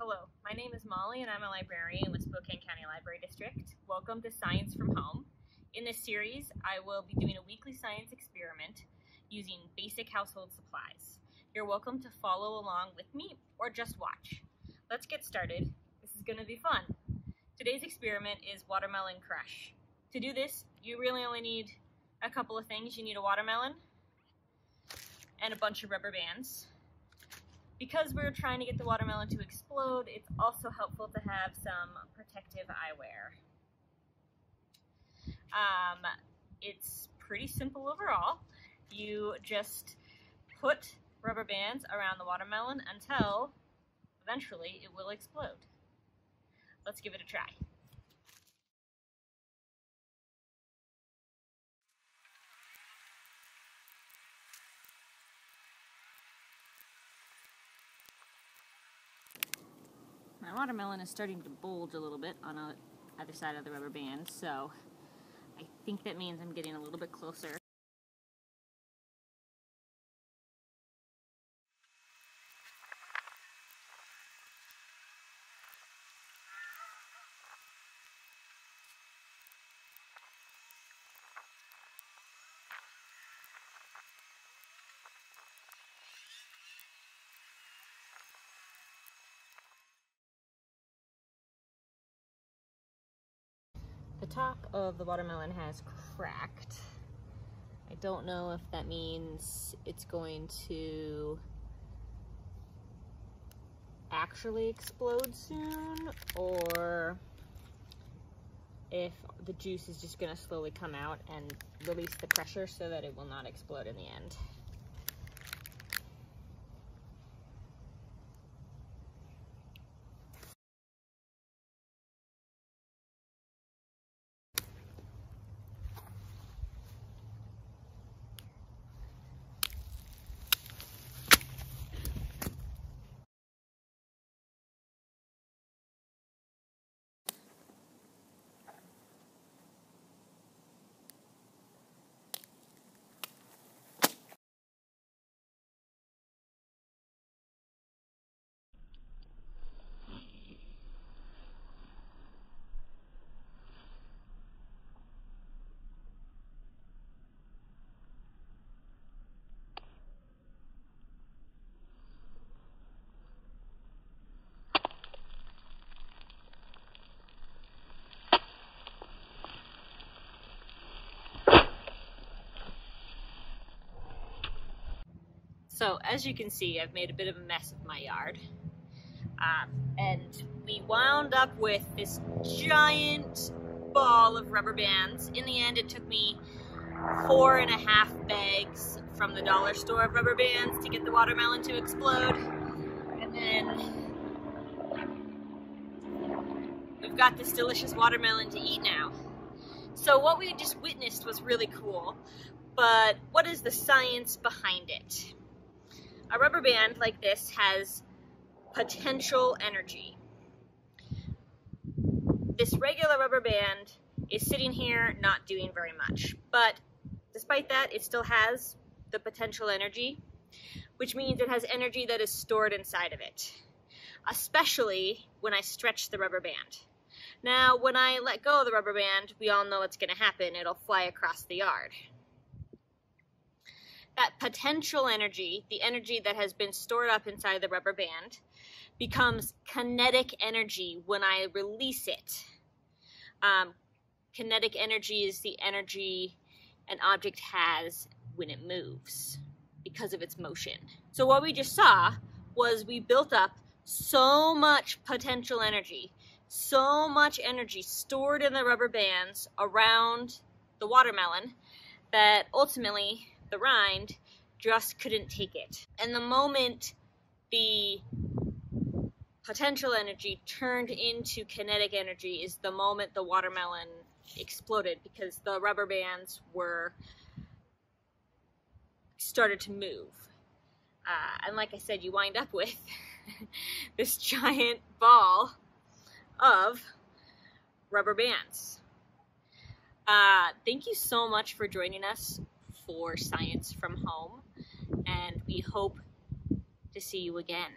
Hello, my name is Molly and I'm a librarian with Spokane County Library District. Welcome to Science from Home. In this series, I will be doing a weekly science experiment using basic household supplies. You're welcome to follow along with me or just watch. Let's get started. This is going to be fun. Today's experiment is watermelon crush. To do this, you really only need a couple of things. You need a watermelon and a bunch of rubber bands. Because we're trying to get the watermelon to explode, it's also helpful to have some protective eyewear. It's pretty simple overall. You just put rubber bands around the watermelon until eventually it will explode. Let's give it a try. My watermelon is starting to bulge a little bit on the other side of the rubber band, so I think that means I'm getting a little bit closer. The top of the watermelon has cracked. I don't know if that means it's going to actually explode soon, or if the juice is just going to slowly come out and release the pressure so that it will not explode in the end. So as you can see, I've made a bit of a mess of my yard, and we wound up with this giant ball of rubber bands. In the end, it took me 4.5 bags from the dollar store of rubber bands to get the watermelon to explode. And then we've got this delicious watermelon to eat now. So what we just witnessed was really cool, but what is the science behind it? A rubber band like this has potential energy. This regular rubber band is sitting here not doing very much, but despite that, it still has the potential energy, which means it has energy that is stored inside of it, especially when I stretch the rubber band. Now, when I let go of the rubber band, we all know what's going to happen. It'll fly across the yard. That potential energy, the energy that has been stored up inside the rubber band, becomes kinetic energy when I release it. Kinetic energy is the energy an object has when it moves because of its motion. So what we just saw was we built up so much potential energy, so much energy stored in the rubber bands around the watermelon that ultimately the rind just couldn't take it. And the moment the potential energy turned into kinetic energy is the moment the watermelon exploded, because the rubber bands started to move. And like I said, you wind up with this giant ball of rubber bands. Thank you so much for joining us for Science from Home, and we hope to see you again.